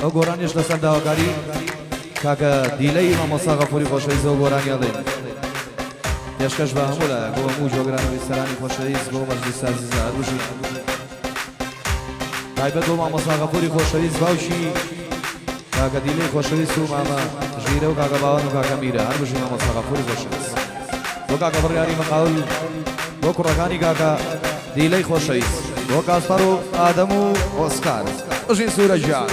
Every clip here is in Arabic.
ئەو گۆرانیش لەسەر داواکاری کاکە دیلەی مامۆستا غەفوری خۆشەویست ئەو گۆرانی ئەڵێن پێشکەش بە هەموو لە بۆ هەموو جۆگرانەوەی سەرانی خۆشەویست بۆ مەجلیس عەزیز هەروژی تایبەت بۆ مامۆستا غەفوری خۆشەویست باوکی کاکە دیلەی خۆشەویست و مامە ژیرە و کاکە باوان و کاکە میرە هەروژی مامۆستا غەفوری خۆشەویست بۆ کاکە بڕیاری مەقاول بۆ کوڕەکانی کاکە دیلەی خۆشەویست بۆ کاسپەر و ئادەم و ئۆسکار ژین سوورە گیان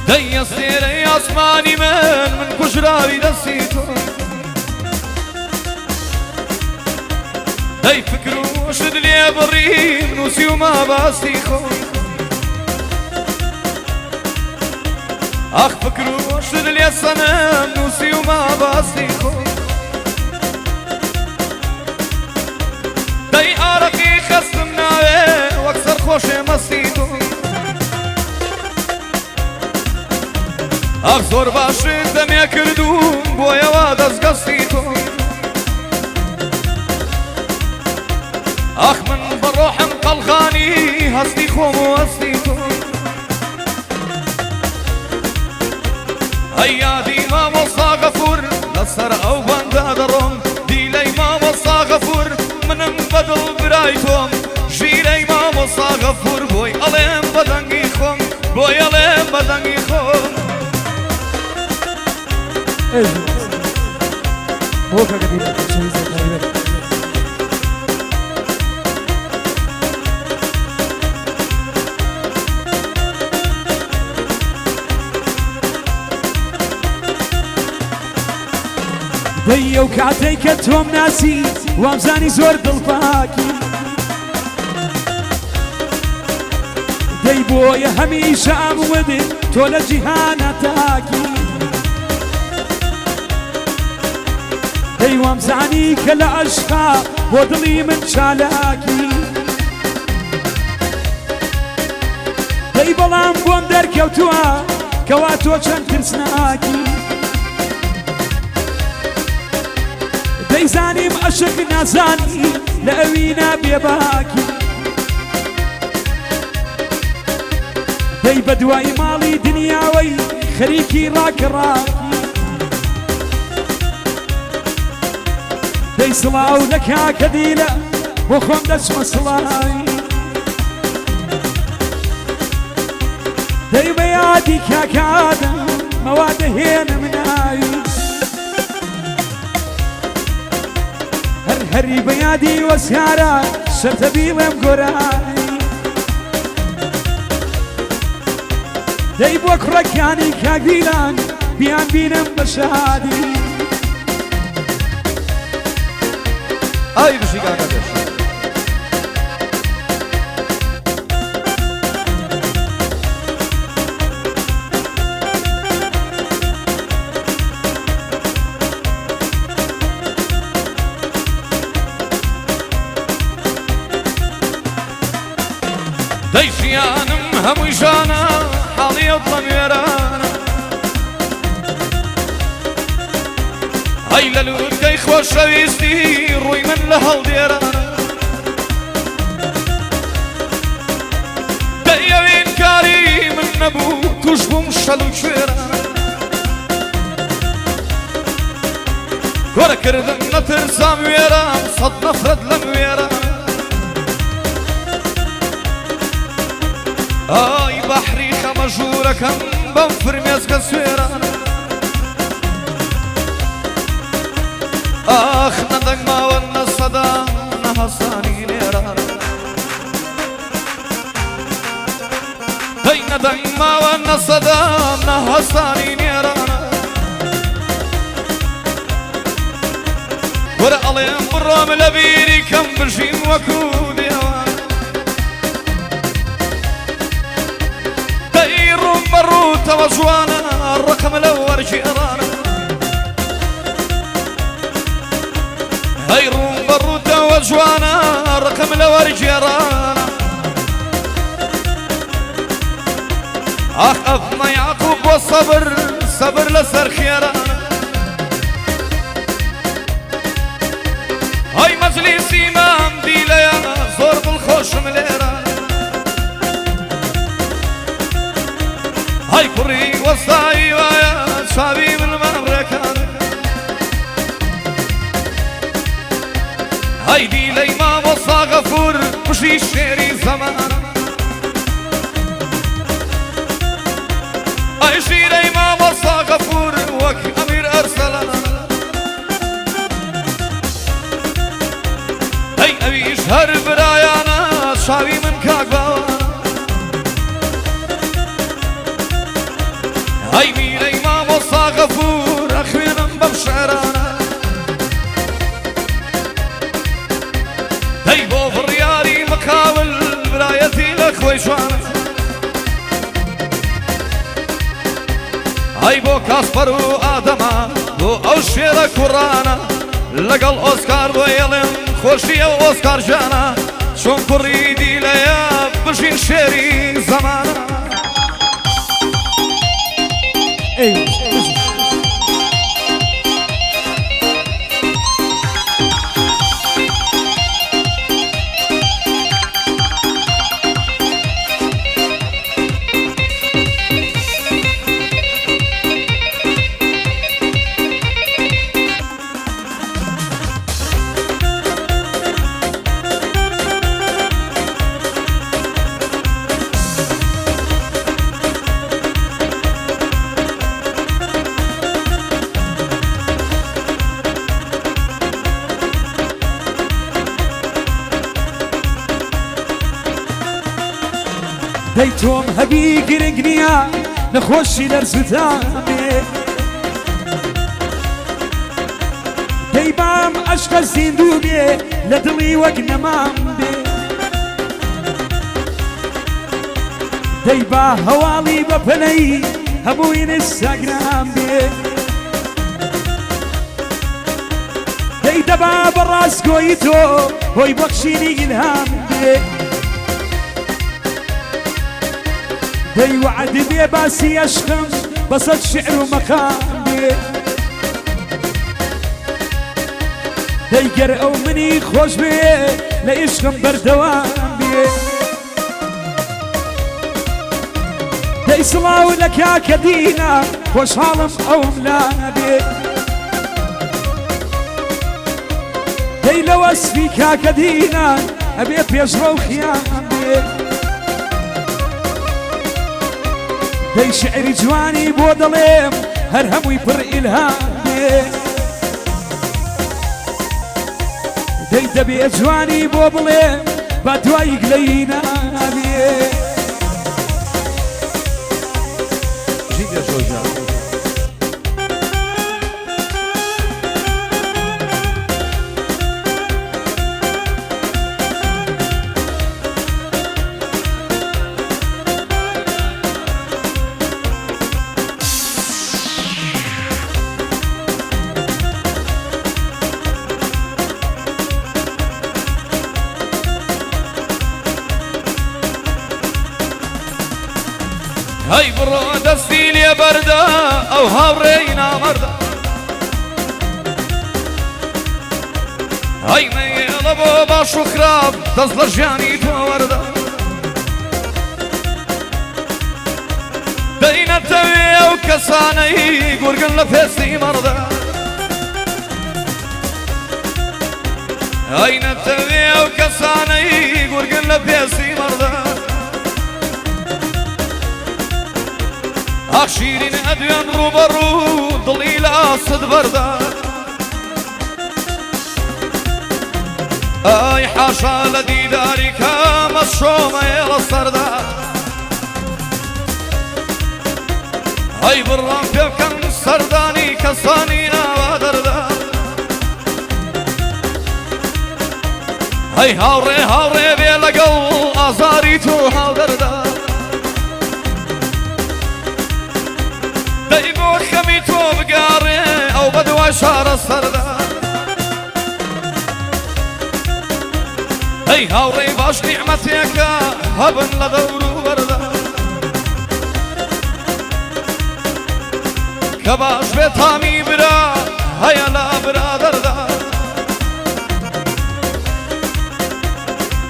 دەی ئەستێرەی ئاسمانی من کوژراوی دەستی تۆ دەی فکر و شت لێ بڕیم نووسی و ما باستی خۆ ئاخ فکر و شت لێ سەنم نووسی و ما باستی خۆ دەی ئارەقی خەستم ناوێ وەک سەرخۆشێ مەستی تۆ ئاخ زۆر باشت دەمێ کردوم بۆیەوە دەستگەستی تۆ ئاخ من بەڕۆحم قەڵخانی هەستی خۆم و هەستی تۆ ئەی یادی مامۆستا غەفوور لەسەر ئەو بەندە دەڕۆم دیلەی مامۆستا غەفوور منم بەدڵ برای تۆم ژیرەی مامۆستا غەفوور بۆی ئەڵێم بەدەنگی خۆم بۆی ئەڵێم بەدەنگی خۆم بۆ کاکە دیلە خۆشەویست تایبەت دەی ئەو کاتەی کە تۆم ناسی وامزانی زۆر دڵپاکی دەی بۆیە هەمیشە ئەموەدت تۆ لە جیهانە تاکی دەی وامزانی کە لە عەشقا بۆ دڵی من چالاکی دەی بەڵام بۆم دەرکەوتووە کەوا تۆ چەند ترسناکی دەیزانیم عەشق نازانی لە ئەوینا بێباکی دەی بە دوای ماڵی دنیاوەی خەریکی ڕاکەڕاکی دەی سڵاو لە کاکە دیلە بۆ خۆم دەچمە سڵاوی دەی بە یادی کاکە ئادەم مەوا دەهێنم ناوی هەری بە یادی وەسیارە شەرتە بیڵێم گۆرانی دەی بۆ کوڕەکانی کاک دیلان بیان بینم بە شادی ئای بشی کاکە دەش دەی ژیانم هەمووی ژانە حاڵیەت لە نوێرانە ئەی لە لووتکەی خۆشەویستی ڕووی من لە هەڵدێرانە دەی ئەوین کاری من نەبوو توش بووم شەل و کوێرانە کۆرەکردن نەترسام وێران سەد نەفرەت لەم وێرانە ئای بەحری خەمەژوورەکەم بەم فرمێزگە سوێرانە ئاخ نەدەنگماوە نەسەدا نەهەسانی نێرانە دەی نەدەنگماوە نەسەدا نەهەسانی نێرانە وەرە ئەڵێم بڕۆم لە بیری کەم بژین وەکو دێوان دەی ڕوون بەڕووتەوە جوانە ڕقم لە وەرجێڕانە هەی ڕوون بەڕووتەوە جوانە ڕقم لە وەرجێڕانە اخ افنا يعقوب والصبر صبر لسر خيرانا هاي مجلس امام دي ليا زور بالخوش مليران هاي كري وصاي ويا شعبي من المملكة هاي دي لي ما وصى غفور مشي الشيري زمان هاي شيري ما وصى غفور وك امير ارسلان هاي ابي اشهر برايانا شعبي من كاكباوان هاي ميري ما وصى غفور اخوينا بمشعرانا هاي بو فرياري مقاول برايتي الاخوي شوانا هاي بو كاسبر وآدما بو اوشيرا كورانا لقل اوسكار بو يلم خوشي او اوسكار جانا شون كريدي ليا بشين شيري زمانا ايوه ديتهم هبي قرقنيا نخوشي لرزتامي ديبام عشق الزندوبي لدلي وقنمام بي ديبا هوالي ببني هموين الساقنام بي ديدبا براس قويتو هوي بخشيني الهام بي دي وعد بي باسي اشخم بسط شعر ومقام بي دي قرأو مني خوش بي ليشخم بردوام بي دي صلاو لك يا كدينا خوش عالم او ملابي دي لو اسفيك يا كدينا ابيت بيجرو خيام بي دي شعري جواني بودليم هرهم ويبر إلهامي دي دبي جواني بودليم بدواي قلينا جيب يا شوجا هاي برو دستي لي بردا او هاورينا مردا هاي ميلا بابا شكراب تزل جاني تو وردا دينا توي او كساني قرقن لفيسي مردا هاي نتوي او كساني قرقن لفيسي مردا شيرين أديان روبرو ضليلة صد بردا اي حاشا لدي دارك مشومة يلا السردا اي برام بيبكن سرداني كساني نوادردا اي هاوري بيلقل ازاري تو هاودردا دايقو خميتو بقاري او بدو شار السردا اي هاوري باش نعمتك هبن لدورو بردا کە باش بێت تامی برا هەیە لە برادەردا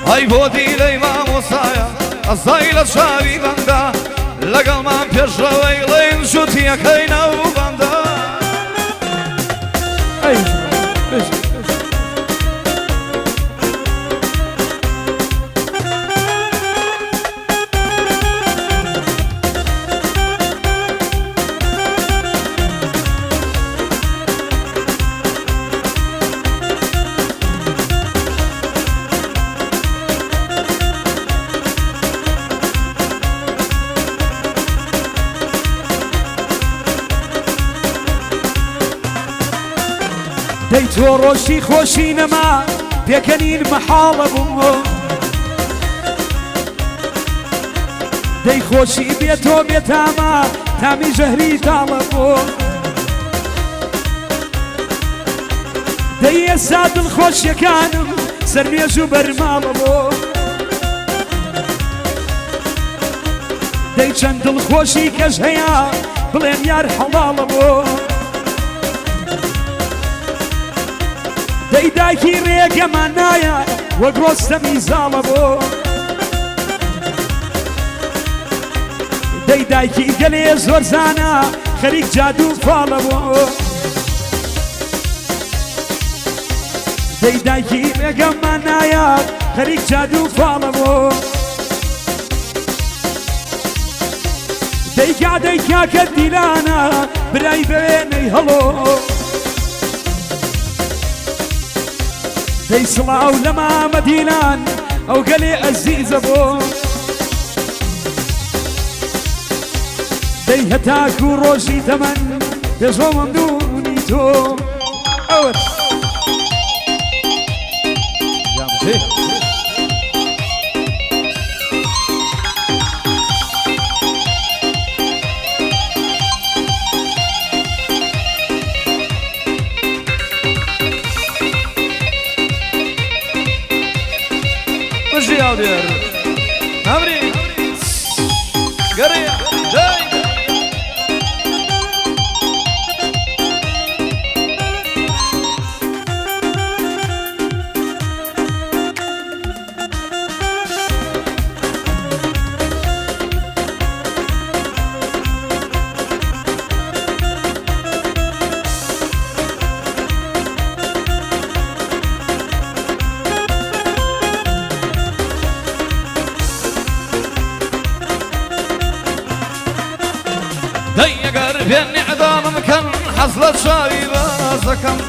ئەی بۆ دیلەی مامۆسایە ئەزای لە چاوی بەندا لەگەڵمان پێشەوەیڵێن جوتیەکەی نەو بەندا دەی تۆ ڕۆژی خۆشی نەما پێکەنین مەحاڵە بوو دەی خۆشی بێت تۆ بێتامە تامی ژەهری تاڵە بوو دەی ئێستا دڵخۆشیەکانم سەرمێژ و بەرماڵە بوو دەی چەند دڵخۆشی کەش هەیە بڵێن یار حەڵاڵە بوو دەی دایکی ڕێگەمان نایە وەک ڕۆستەمی زاڵە بۆ دەی دایکی گەلێ زۆر زانە خەریک جادو فاڵە بۆ دەی دایکی ڕێگەمان نایە خەریک جادو فاڵە بۆ دەی کادەی کاکە دیلانە برای بێنەی هەڵۆ دەی سڵاو لە مامەدینان ئەو گەلێ ئەزیزە بۆ دەی هەتاکو ڕۆژی تەمەن پێشۆ مەمنونی تۆ ئەوە Diyor. Namri. Gariya. Day. دەیەگەر بێنی عدامم کەن حەز لە چاوی بازەکەم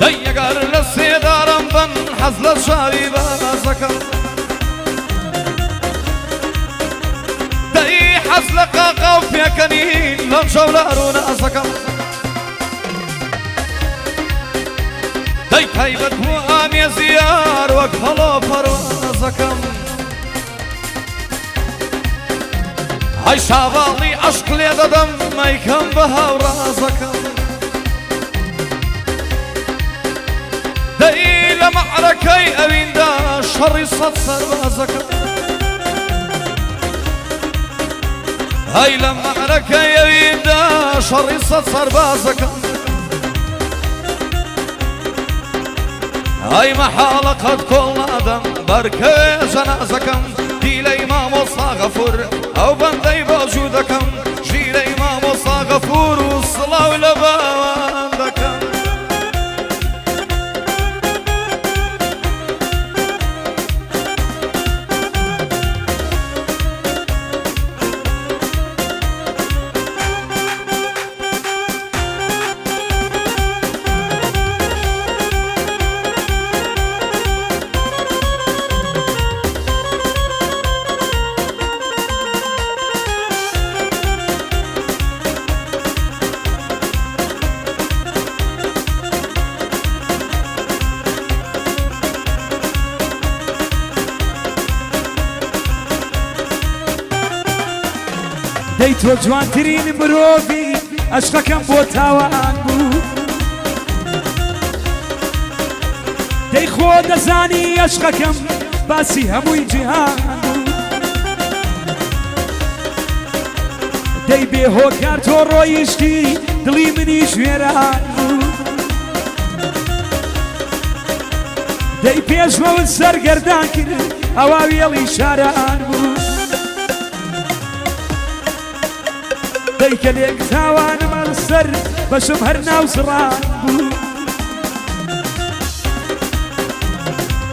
دەیەگەر لە سێدارم بن حەز لە چاوی بازەکەم دەی حەز لە قاقاو پێکەنین لەم شەولار و نازەکەم دەی تایبەت بوو ئامێزیار وەک هەڵۆ پەروازەکەم ئەی شاڤاڵی عەشق لێ دەدەم مەیکەم بە هاوڕازەکەم دەی لە مەعرەکەی ئەویندا شەڕی سەد سەربازەکەم ئەی لە مەعرەکەی ئەویندا شەڕی سەد سەربازەکەم ئەی مەحاڵە قەت کۆڵ نادەم بەرکەوێ جەنازەکەم دیلەی مامۆستا غەفوور ئەو بەندەی باجوو دەکەم ژیرەی مامۆستا غەفوور و سڵاو لە باوان دەکەم دەی تۆ جوانترین مرۆڤی عەشقەکەم بۆ تاوان بوو دەی خۆ دەزانی عەشقەکەم باسی هەمووی جیهان بوو دەی بێ هۆکار تۆ ڕۆیشتی دڵی منی ژێران بوو دەی پێشمەوت سەرگەردان کرد ئەوا وێڵی شاران بوو دەی کە لێک تاوانمە سەر بەشم هەر ناو زڕان بوو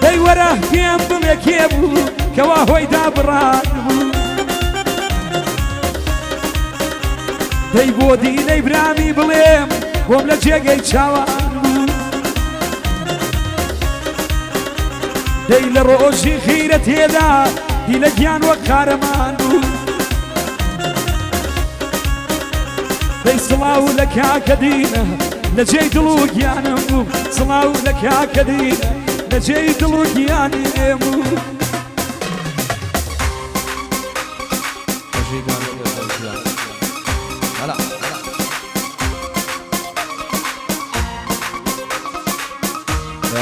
دەی وەرە پێم بڵێ کێ بوو کەوا هۆی دابڕان بوو دەی بۆ دیلەی برامی بڵێم بۆم لە جێگەی چاوان بوو دەی لە ڕۆژی خیرە تێدا دیلە گیان وەک قارەمان بوو دەی سڵاو لە کاکە دینە لە جێی دڵ و گیانم بوو سڵاو لە کاکە دینە لە جێی دڵ و گیانی ئێم بوو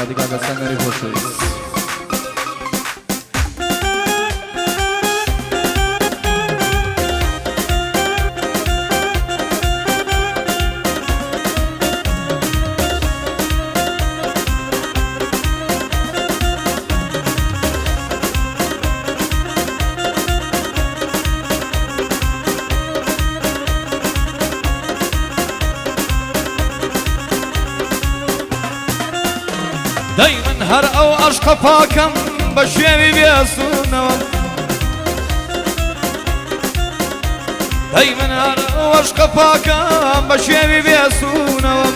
Hadi kanka sen nereye koşuyorsun? دايما هر او عشق پاکم بشوی بیاسونم دايما هر او عشق پاکم بشوی بیاسونم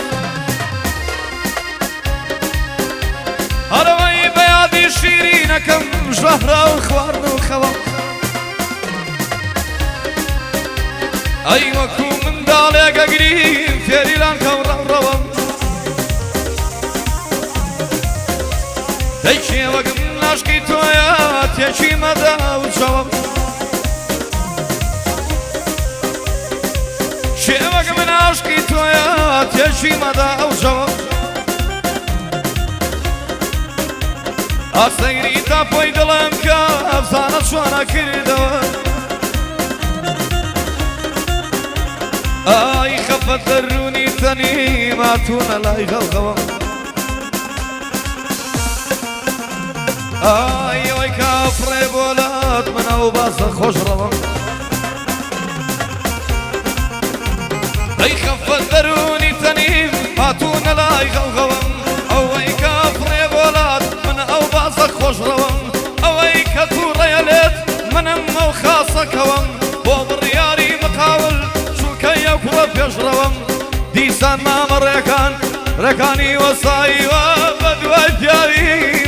هر وی بیادی شیرینکم جهره و خوارد و خوام ای وکو من دالک اگریم فیریلان کم روام دەی شێوەگم لاشکی تۆیە تێکی مەدا و چاوم شێوەگم لاشکی تۆیە تێکی مەدا و چاوم ئاسەگری تاپۆی دڵم کە ئەفزانە چۆنە کردەوە ئای خەفەت دەرونی تەنی ماتوونە لای غەڵغەوە ئای ئەوەی کافڕێ بۆلات منە و باسە خۆش ڕەوەم ئەی خەفەت دەرونی تەنیم هاتوونە لای غەڵغەوەم ئەوەی کافڕێ بۆلات منە ئەو باسە خۆش ڕەوەم ئەوەی کە تووڕێە لێت منم ئەو خاسەکەوەم بۆ بڕیاری مقاول چووکە یەکوە پێشڕەوەم دیسان مامە ڕێکان ڕێکانی وەساییوە بە دوای پیاوی